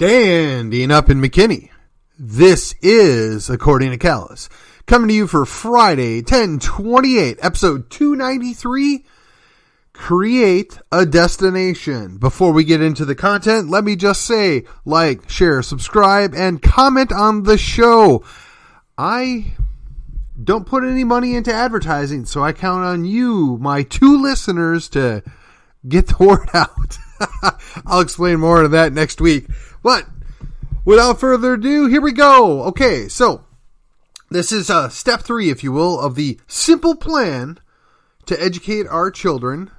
Standing up in McKinney. This is According to Callus, coming to you for Friday, 10/28, episode 293, Create a Destination. Before we get into the content, let me just say, like, share, subscribe, and comment on the show. I don't put any money into advertising, so I count on you, my two listeners, to get the word out. I'll explain more of that next week. But without further ado, here we go. Okay, so this is step 3, if you will, of the simple plan to educate our children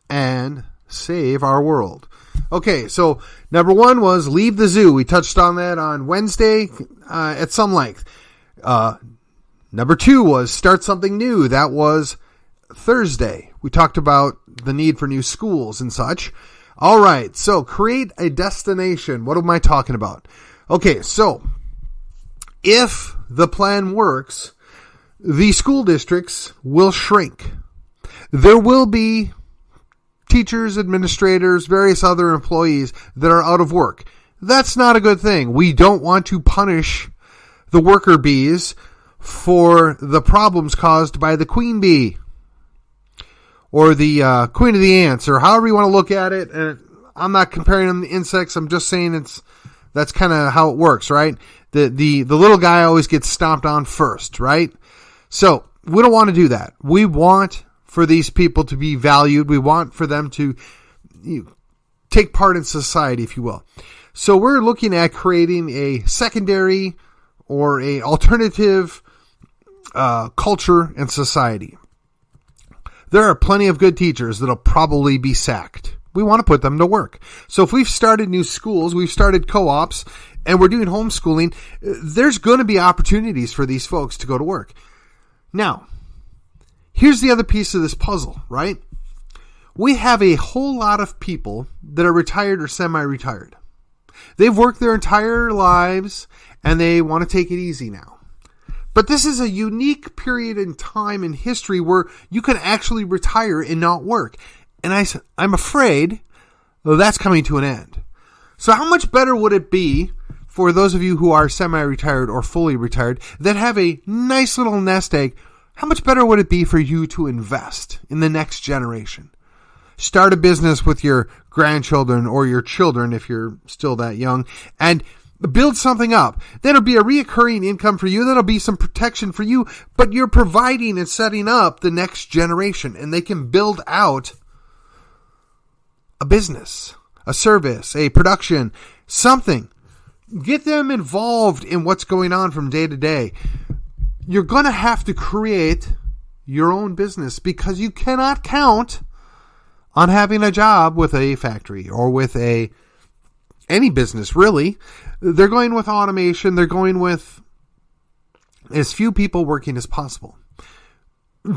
and save our world. Okay, so number 1 was leave the zoo. We touched on that on Wednesday at some length. Number 2 was start something new. That was Thursday. We talked about the need for new schools and such. All right, so create a destination. What am I talking about? Okay, so if the plan works, the school districts will shrink. There will be teachers, administrators, various other employees that are out of work. That's not a good thing. We don't want to punish the worker bees for the problems caused by the queen bee. Or the queen of the ants, or however you want to look at it. And I'm not comparing them to insects. I'm just saying that's kind of how it works, right? The little guy always gets stomped on first, right? So we don't want to do that. We want for these people to be valued. We want for them to take part in society, if you will. So we're looking at creating a secondary or a alternative culture and society. There are plenty of good teachers that'll probably be sacked. We want to put them to work. So if we've started new schools, we've started co-ops, and we're doing homeschooling, there's going to be opportunities for these folks to go to work. Now, here's the other piece of this puzzle, right? We have a whole lot of people that are retired or semi-retired. They've worked their entire lives, and they want to take it easy now. But this is a unique period in time in history where you can actually retire and not work. And I'm afraid that's coming to an end. So how much better would it be for those of you who are semi-retired or fully retired that have a nice little nest egg? How much better would it be for you to invest in the next generation? Start a business with your grandchildren or your children if you're still that young, and build something up. That'll be a reoccurring income for you. That'll be some protection for you, but you're providing and setting up the next generation, and they can build out a business, a service, a production, something. Get them involved in what's going on from day to day. You're going to have to create your own business because you cannot count on having a job with a factory or with any business, really. They're going with automation. They're going with as few people working as possible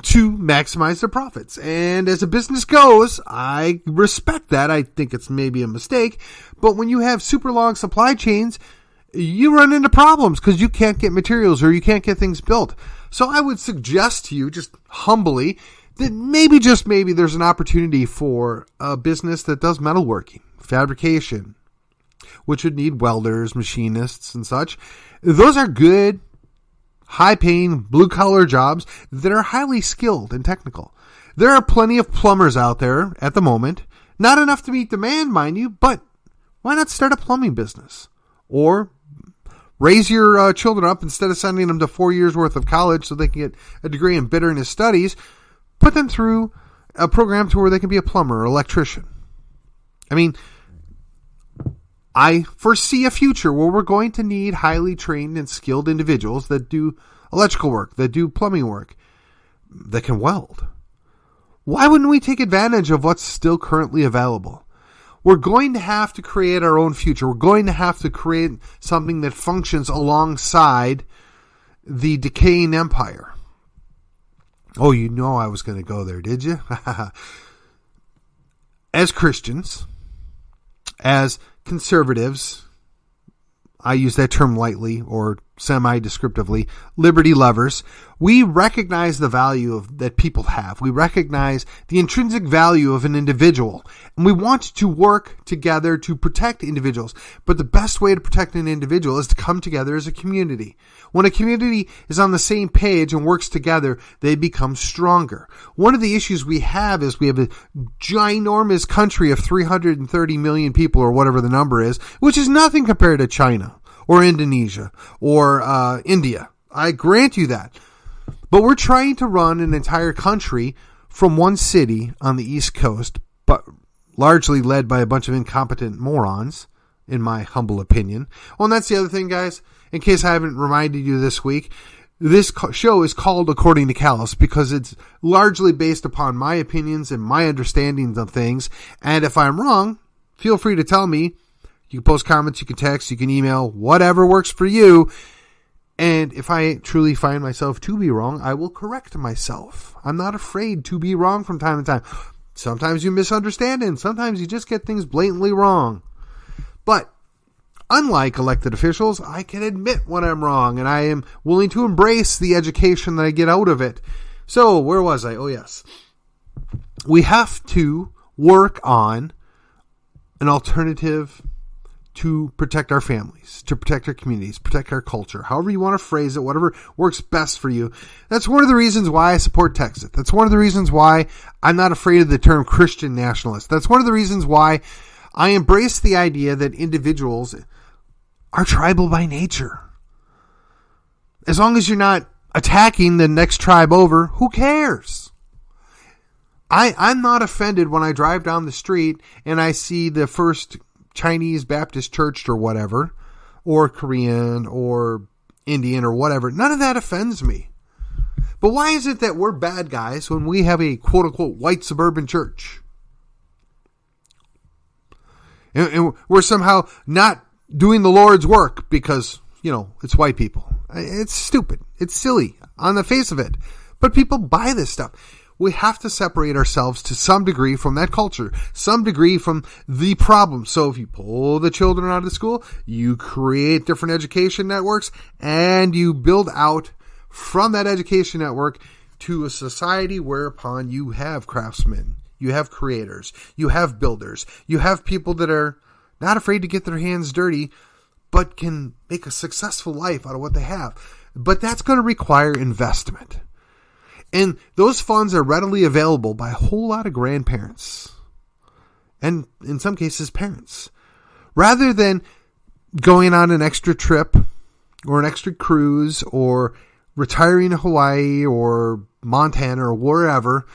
to maximize their profits. And as a business goes, I respect that. I think it's maybe a mistake. But when you have super long supply chains, you run into problems because you can't get materials or you can't get things built. So I would suggest to you, just humbly, that maybe, just maybe, there's an opportunity for a business that does metalworking, fabrication, which would need welders, machinists, and such. Those are good, high-paying, blue-collar jobs that are highly skilled and technical. There are plenty of plumbers out there at the moment. Not enough to meet demand, mind you, but why not start a plumbing business? Or raise your children up, instead of sending them to 4 years' worth of college so they can get a degree in business studies, put them through a program to where they can be a plumber or electrician. I mean, I foresee a future where we're going to need highly trained and skilled individuals that do electrical work, that do plumbing work, that can weld. Why wouldn't we take advantage of what's still currently available? We're going to have to create our own future. We're going to have to create something that functions alongside the decaying empire. Oh, you know I was going to go there, did you? As Christians, as conservatives, I use that term lightly, or semi-descriptively, liberty lovers. We recognize the value that people have. We recognize the intrinsic value of an individual. And we want to work together to protect individuals. But the best way to protect an individual is to come together as a community. When a community is on the same page and works together, they become stronger. One of the issues we have is we have a ginormous country of 330 million people, or whatever the number is, which is nothing compared to China or Indonesia or India. I grant you that. But we're trying to run an entire country from one city on the East Coast, but largely led by a bunch of incompetent morons, in my humble opinion. Well, and that's the other thing, guys. In case I haven't reminded you this week, this show is called According to Callus because it's largely based upon my opinions and my understandings of things. And if I'm wrong, feel free to tell me. You can post comments, you can text, you can email, whatever works for you. And if I truly find myself to be wrong, I will correct myself. I'm not afraid to be wrong from time to time. Sometimes you misunderstand and sometimes you just get things blatantly wrong. But unlike elected officials, I can admit when I'm wrong and I am willing to embrace the education that I get out of it. So where was I? Oh, yes. We have to work on an alternative to protect our families, to protect our communities, protect our culture, however you want to phrase it, whatever works best for you. That's one of the reasons why I support Texit. That's one of the reasons why I'm not afraid of the term Christian nationalist. That's one of the reasons why I embrace the idea that individuals are tribal by nature. As long as you're not attacking the next tribe over, who cares? I'm not offended when I drive down the street and I see the First Chinese Baptist Church or whatever, or Korean or Indian or whatever. None of that offends me. But why is it that we're bad guys when we have a quote-unquote white suburban church? And we're somehow not doing the Lord's work because, it's white people. It's stupid. It's silly on the face of it. But people buy this stuff. We have to separate ourselves to some degree from that culture, some degree from the problem. So if you pull the children out of the school, you create different education networks, and you build out from that education network to a society whereupon you have craftsmen, you have creators, you have builders, you have people that are not afraid to get their hands dirty, but can make a successful life out of what they have. But that's going to require investment. And those funds are readily available by a whole lot of grandparents. And in some cases, parents. Rather than going on an extra trip or an extra cruise or retiring to Hawaii or Montana or wherever,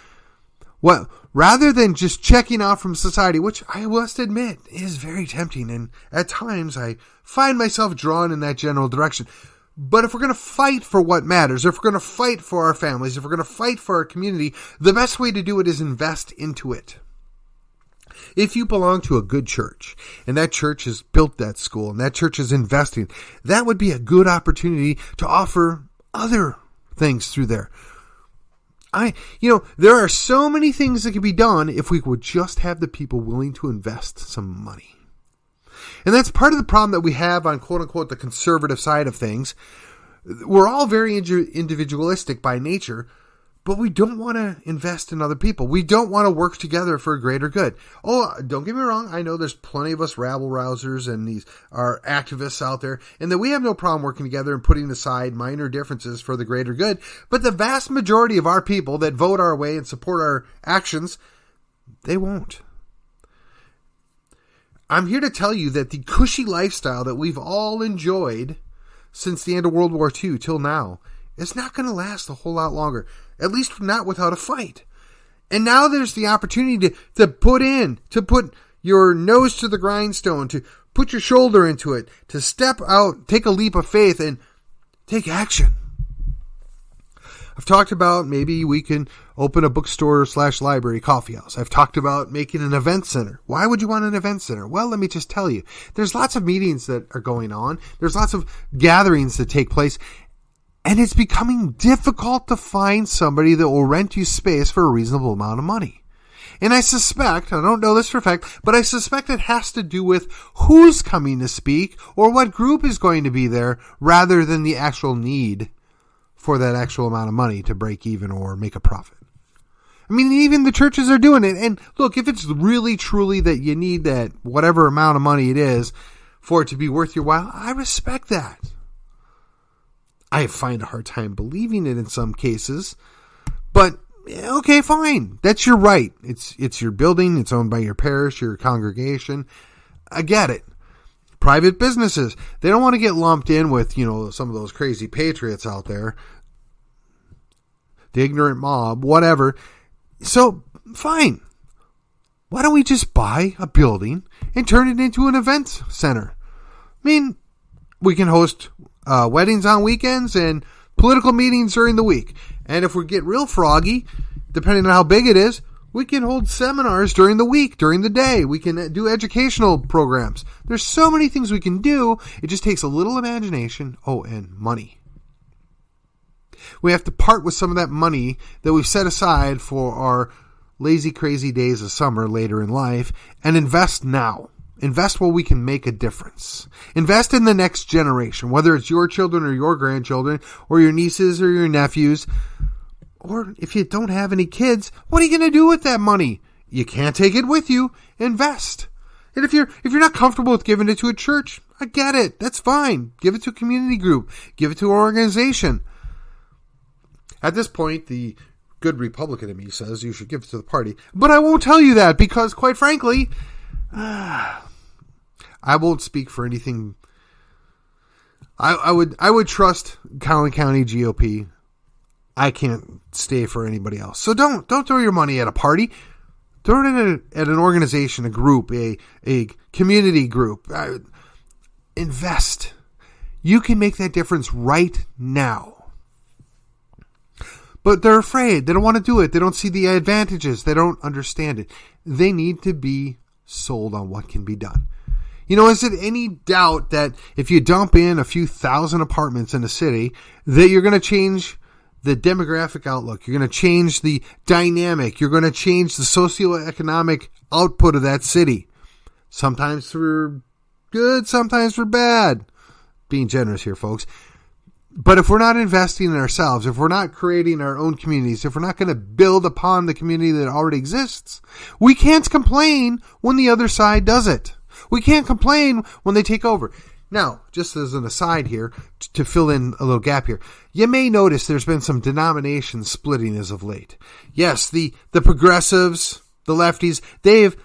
rather than just checking out from society, which I must admit is very tempting. And at times I find myself drawn in that general direction. But if we're going to fight for what matters, if we're going to fight for our families, if we're going to fight for our community, the best way to do it is invest into it. If you belong to a good church, and that church has built that school, and that church is investing, that would be a good opportunity to offer other things through there. There are so many things that could be done if we would just have the people willing to invest some money. And that's part of the problem that we have on quote-unquote the conservative side of things. We're all very individualistic by nature, but we don't want to invest in other people. We don't want to work together for a greater good. Oh, don't get me wrong. I know there's plenty of us rabble-rousers and these are activists out there, and that we have no problem working together and putting aside minor differences for the greater good. But the vast majority of our people that vote our way and support our actions, they won't. I'm here to tell you that the cushy lifestyle that we've all enjoyed since the end of World War II till now is not going to last a whole lot longer, at least not without a fight. And now there's the opportunity to put your nose to the grindstone, to put your shoulder into it, to step out, take a leap of faith, and take action. I've talked about maybe we can open a bookstore/library coffee house. I've talked about making an event center. Why would you want an event center? Well, let me just tell you. There's lots of meetings that are going on. There's lots of gatherings that take place. And it's becoming difficult to find somebody that will rent you space for a reasonable amount of money. And I suspect, I don't know this for a fact, but I suspect it has to do with who's coming to speak or what group is going to be there rather than the actual need for that actual amount of money to break even or make a profit. I mean, even the churches are doing it. And look, if it's really truly that you need that whatever amount of money it is for it to be worth your while, I respect that. I find a hard time believing it in some cases, but okay, fine. That's your right. It's your building. It's owned by your parish, your congregation. I get it. Private businesses, they don't want to get lumped in with, some of those crazy patriots out there, the ignorant mob, whatever. So, fine. Why don't we just buy a building and turn it into an event center? I mean, we can host weddings on weekends and political meetings during the week. And if we get real froggy, depending on how big it is, we can hold seminars during the week, during the day. We can do educational programs. There's so many things we can do. It just takes a little imagination. Oh, and money. We have to part with some of that money that we've set aside for our lazy, crazy days of summer later in life and invest now. Invest where we can make a difference. Invest in the next generation, whether it's your children or your grandchildren or your nieces or your nephews. Or if you don't have any kids, what are you going to do with that money? You can't take it with you. Invest. And if you're not comfortable with giving it to a church, I get it. That's fine. Give it to a community group. Give it to an organization. At this point, the good Republican in me says you should give it to the party. But I won't tell you that because, quite frankly, I won't speak for anything. I would trust Collin County GOP. I can't stay for anybody else. So don't throw your money at a party. Throw it at an organization, a group, a community group. Invest. You can make that difference right now. But they're afraid. They don't want to do it. They don't see the advantages. They don't understand it. They need to be sold on what can be done. Is it any doubt that if you dump in a few thousand apartments in a city, that you're going to change the demographic outlook? You're going to change the dynamic. You're going to change the socioeconomic output of that city. Sometimes for good, sometimes for bad. Being generous here, folks. But if we're not investing in ourselves, if we're not creating our own communities, if we're not going to build upon the community that already exists, we can't complain when the other side does it. We can't complain when they take over. Now, just as an aside here, to fill in a little gap here, you may notice there's been some denomination splitting as of late. Yes, the progressives, the lefties, they've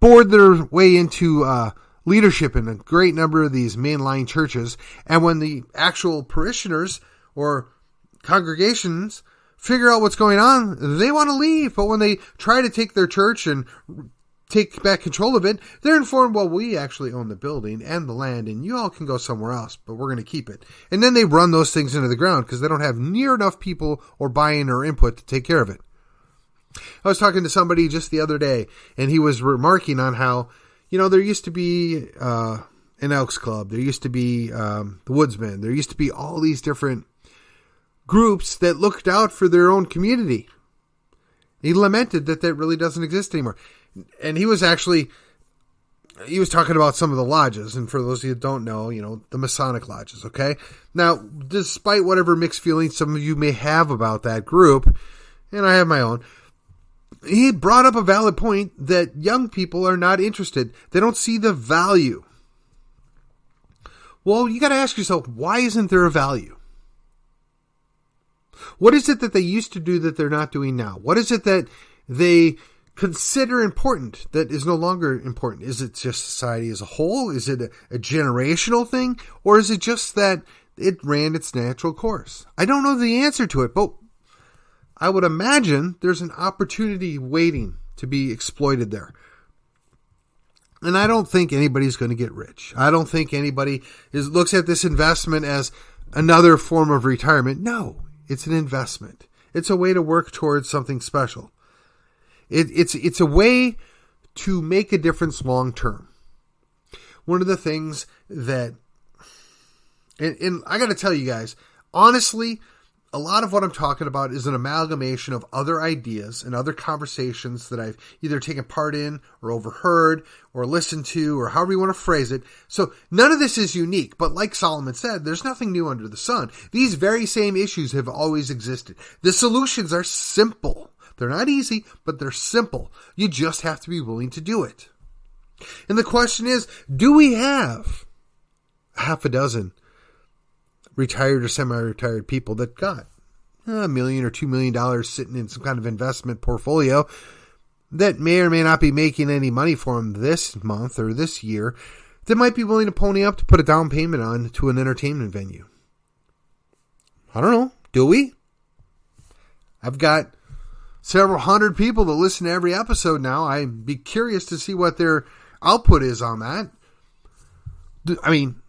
bored their way into leadership in a great number of these mainline churches. And when the actual parishioners or congregations figure out what's going on, they want to leave. But when they try to take their church and take back control of it, they're informed, well, we actually own the building and the land, and you all can go somewhere else, but we're going to keep it. And then they run those things into the ground because they don't have near enough people or buy-in or input to take care of it. I was talking to somebody just the other day, and he was remarking on how, there used to be an Elks Club, there used to be the Woodsmen, there used to be all these different groups that looked out for their own community. He lamented that really doesn't exist anymore. And he was talking about some of the lodges. And for those of you that don't know, the Masonic lodges, okay? Now, despite whatever mixed feelings some of you may have about that group, and I have my own, he brought up a valid point that young people are not interested. They don't see the value. Well, you got to ask yourself, why isn't there a value? What is it that they used to do that they're not doing now? What is it that they consider important that is no longer important? Is it just society as a whole? Is it a generational thing? Or is it just that it ran its natural course? I don't know the answer to it, but I would imagine there's an opportunity waiting to be exploited there. And I don't think anybody's going to get rich. I don't think anybody looks at this investment as another form of retirement. No, it's an investment. It's a way to work towards something special. It's a way to make a difference long term. One of the things that, and I got to tell you guys, honestly, a lot of what I'm talking about is an amalgamation of other ideas and other conversations that I've either taken part in or overheard or listened to, or however you want to phrase it. So none of this is unique, but like Solomon said, there's nothing new under the sun. These very same issues have always existed. The solutions are simple. They're not easy, but they're simple. You just have to be willing to do it. And the question is, do we have half a dozen retired or semi-retired people that got $1 million or $2 million sitting in some kind of investment portfolio that may or may not be making any money for them this month or this year, that might be willing to pony up to put a down payment on to an entertainment venue? I don't know. Do we? I've got several hundred people that listen to every episode now. I'd be curious to see what their output is on that. I mean,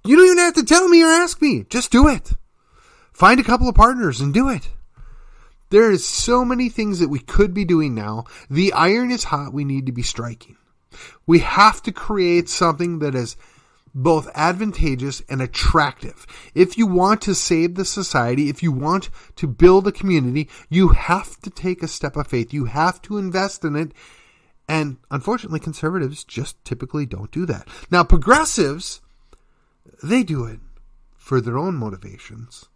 you don't even have to tell me or ask me. Just do it. Find a couple of partners and do it. There is so many things that we could be doing now. The iron is hot. We need to be striking. We have to create something that is both advantageous and attractive. If you want to save the society, if you want to build a community, you have to take a step of faith. You have to invest in it. And unfortunately, conservatives just typically don't do that. Now, progressives, they do it for their own motivations.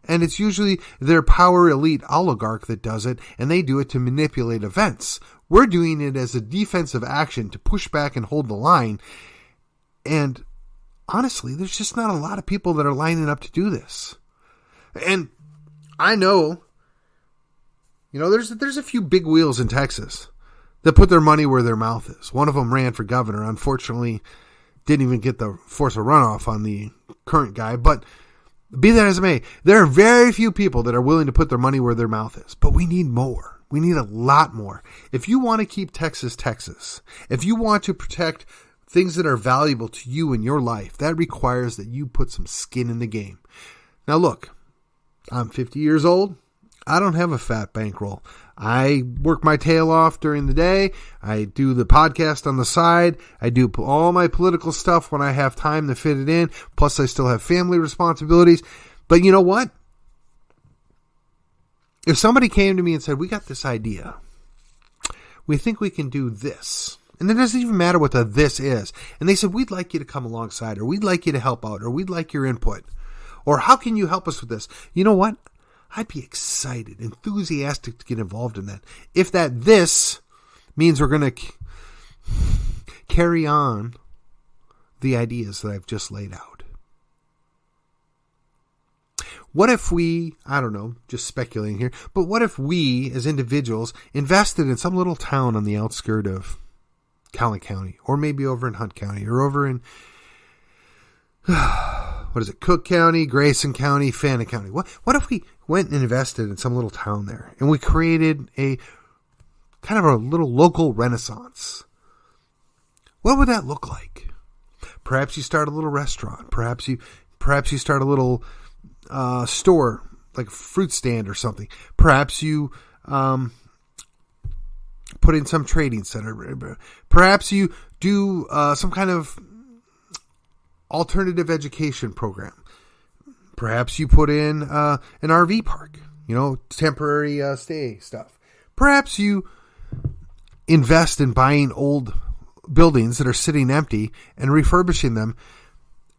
And it's usually their power elite oligarch that does it, and they do it to manipulate events. We're doing it as a defensive action to push back and hold the line. And honestly, there's just not a lot of people that are lining up to do this. And I know, there's a few big wheels in Texas that put their money where their mouth is. One of them ran for governor. Unfortunately, didn't even get the force a runoff on the current guy. But be that as it may, there are very few people that are willing to put their money where their mouth is. But we need more. We need a lot more. If you want to keep Texas, Texas, if you want to protect things that are valuable to you in your life, that requires that you put some skin in the game. Now look, I'm 50 years old. I don't have a fat bankroll. I work my tail off during the day. I do the podcast on the side. I do all my political stuff when I have time to fit it in. Plus, I still have family responsibilities. But you know what? If somebody came to me and said, we got this idea. We think we can do this. And it doesn't even matter what the this is. And they said, we'd like you to come alongside, or we'd like you to help out, or we'd like your input. Or how can you help us with this? You know what? I'd be excited, enthusiastic to get involved in that. If this means we're going to carry on the ideas that I've just laid out. What if we, I don't know, just speculating here, but what if we as individuals invested in some little town on the outskirt of Collin County, or maybe over in Hunt County, or over in Cook County, Grayson County, Fannin County. What if we went and invested in some little town there, and we created a kind of a little local renaissance? What would that look like? Perhaps you start a little restaurant. Perhaps you start a little store, like a fruit stand or something. Perhaps you put in some trading center. Perhaps you do some kind of alternative education program. Perhaps you put in an RV park, temporary stay stuff. Perhaps you invest in buying old buildings that are sitting empty and refurbishing them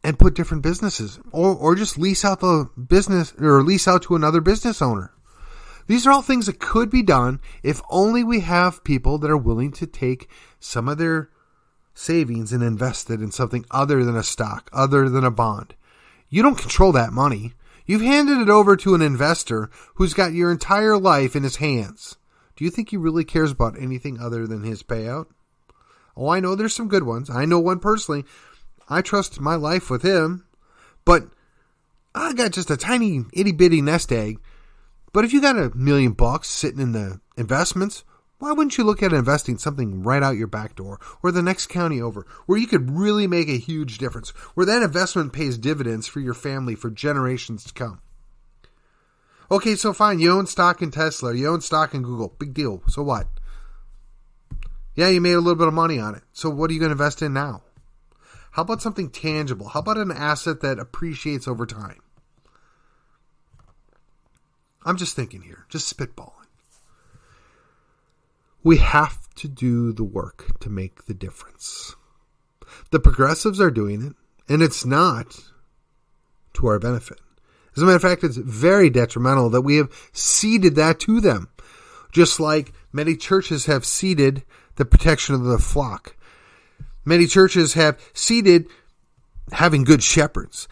and put different businesses, or just lease out the business, or lease out to another business owner. These are all things that could be done if only we have people that are willing to take some of their savings and invest it in something other than a stock, other than a bond. You don't control that money. You've handed it over to an investor who's got your entire life in his hands. Do you think he really cares about anything other than his payout? Oh, I know there's some good ones. I know one personally. I trust my life with him, but I got just a tiny itty bitty nest egg. But if you got $1 million sitting in the investments, why wouldn't you look at investing something right out your back door, or the next county over, where you could really make a huge difference, where that investment pays dividends for your family for generations to come? Okay, so fine, you own stock in Tesla, you own stock in Google, big deal. So what? Yeah, you made a little bit of money on it. So what are you going to invest in now? How about something tangible? How about an asset that appreciates over time? I'm just thinking here, just spitballing. We have to do the work to make the difference. The progressives are doing it, and it's not to our benefit. As a matter of fact, it's very detrimental that we have ceded that to them, just like many churches have ceded the protection of the flock. Many churches have ceded having good shepherds.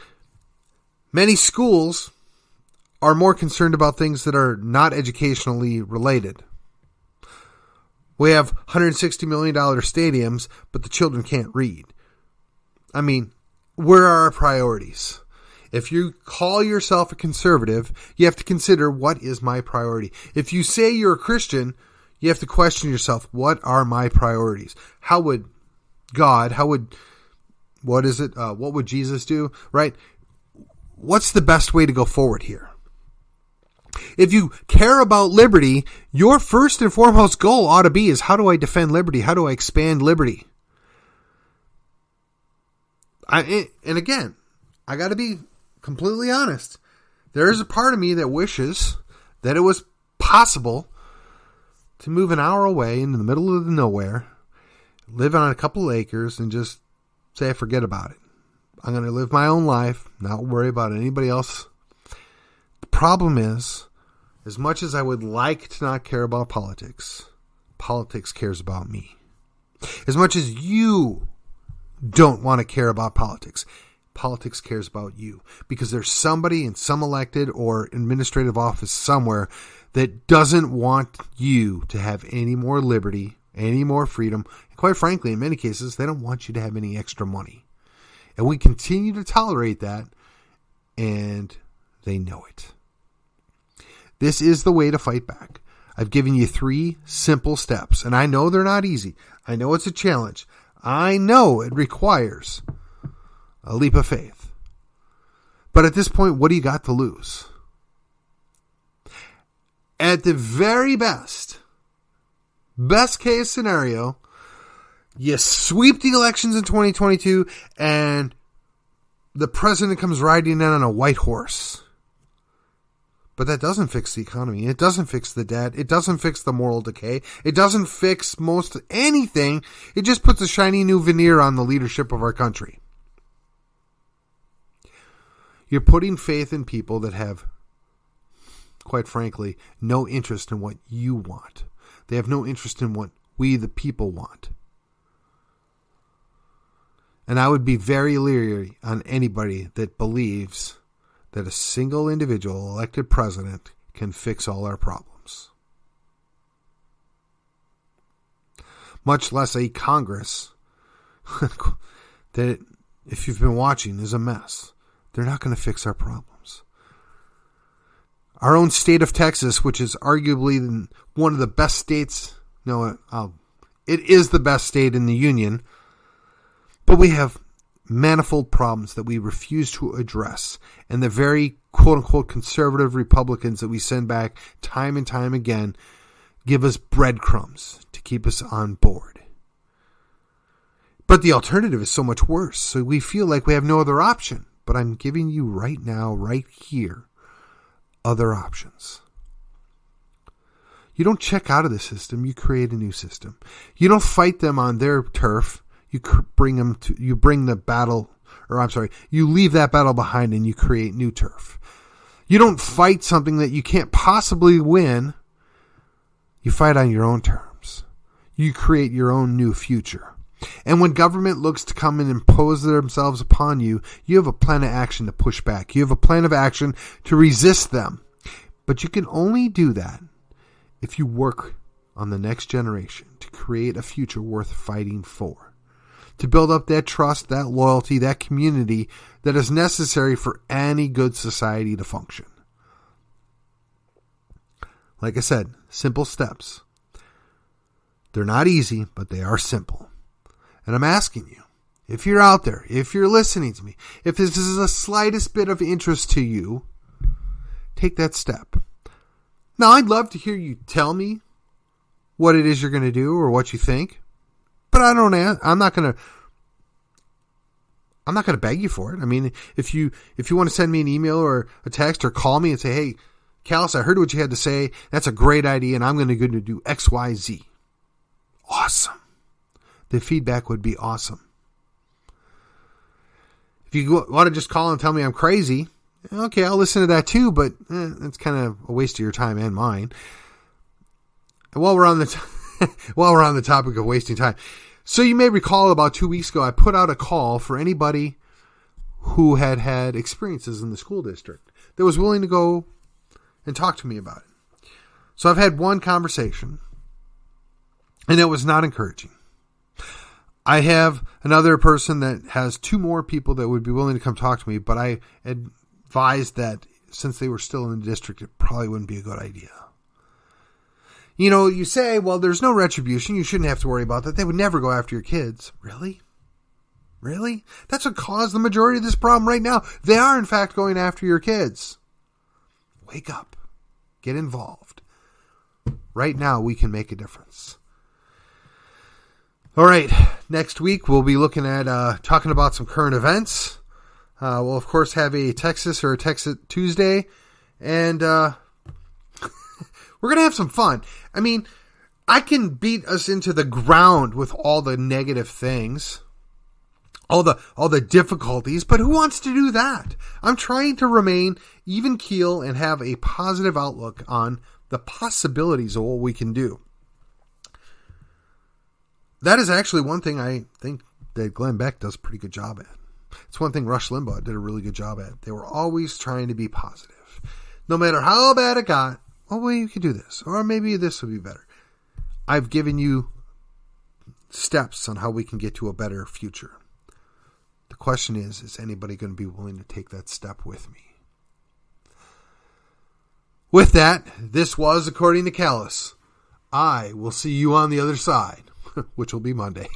Many schools are more concerned about things that are not educationally related. We have $160 million stadiums, but the children can't read. I mean, where are our priorities? If you call yourself a conservative, you have to consider, what is my priority? If you say you're a Christian, you have to question yourself, what are my priorities? How would God, what would Jesus do, right? What's the best way to go forward here? If you care about liberty, your first and foremost goal ought to be is, how do I defend liberty? How do I expand liberty? And again, I got to be completely honest. There is a part of me that wishes that it was possible to move an hour away into the middle of the nowhere, live on a couple of acres, and just say, forget about it. I'm going to live my own life, not worry about anybody else. The problem is, as much as I would like to not care about politics, politics cares about me. As much as you don't want to care about politics, politics cares about you. Because there's somebody in some elected or administrative office somewhere that doesn't want you to have any more liberty, any more freedom. And quite frankly, in many cases, they don't want you to have any extra money. And we continue to tolerate that, and they know it. This is the way to fight back. I've given you 3 simple steps, and I know they're not easy. I know it's a challenge. I know it requires a leap of faith. But at this point, what do you got to lose? At the very best case scenario, you sweep the elections in 2022 and the president comes riding in on a white horse. But that doesn't fix the economy. It doesn't fix the debt. It doesn't fix the moral decay. It doesn't fix most anything. It just puts a shiny new veneer on the leadership of our country. You're putting faith in people that have, quite frankly, no interest in what you want. They have no interest in what we, the people, want. And I would be very leery on anybody that believes that a single individual elected president can fix all our problems. Much less a Congress that, if you've been watching, is a mess. They're not going to fix our problems. Our own state of Texas, which is arguably one of the best states, it is the best state in the union, but we have manifold problems that we refuse to address. And the very quote-unquote conservative Republicans that we send back time and time again give us breadcrumbs to keep us on board. But the alternative is so much worse, so we feel like we have no other option. But I'm giving you right now, right here, other options. You don't check out of the system, you create a new system. You don't fight them on their turf. You leave that battle behind and you create new turf. You don't fight something that you can't possibly win. You fight on your own terms. You create your own new future. And when government looks to come and impose themselves upon you, you have a plan of action to push back. You have a plan of action to resist them. But you can only do that if you work on the next generation to create a future worth fighting for. To build up that trust, that loyalty, that community that is necessary for any good society to function. Like I said, simple steps. They're not easy, but they are simple. And I'm asking you, if you're out there, if you're listening to me, if this is the slightest bit of interest to you, take that step. Now, I'd love to hear you tell me what it is you're going to do or what you think. But I'm not going to beg you for it. I mean, if you want to send me an email or a text or call me and say, hey, Callus, I heard what you had to say. That's a great idea, and I'm going to go to do X, Y, Z. Awesome. The feedback would be awesome. If you want to just call and tell me I'm crazy, okay, I'll listen to that too, but that's kind of a waste of your time and mine. And while we're on the topic of wasting time, so you may recall about 2 weeks ago, I put out a call for anybody who had experiences in the school district that was willing to go and talk to me about it. So I've had one conversation, and it was not encouraging. I have another person that has 2 more people that would be willing to come talk to me, but I advised that since they were still in the district, it probably wouldn't be a good idea. You know, you say, well, there's no retribution. You shouldn't have to worry about that. They would never go after your kids. Really? Really? That's what caused the majority of this problem right now. They are, in fact, going after your kids. Wake up. Get involved. Right now, we can make a difference. All right. Next week, we'll be looking at talking about some current events. We'll, of course, have a Texas or a Texas Tuesday. And we're going to have some fun. I mean, I can beat us into the ground with all the negative things, all the difficulties, but who wants to do that? I'm trying to remain even keel and have a positive outlook on the possibilities of what we can do. That is actually one thing I think that Glenn Beck does a pretty good job at. It's one thing Rush Limbaugh did a really good job at. They were always trying to be positive. No matter how bad it got, oh, well, you could do this, or maybe this would be better. I've given you steps on how we can get to a better future. The question is anybody going to be willing to take that step with me? With that, this was According to Callus. I will see you on the other side, which will be Monday.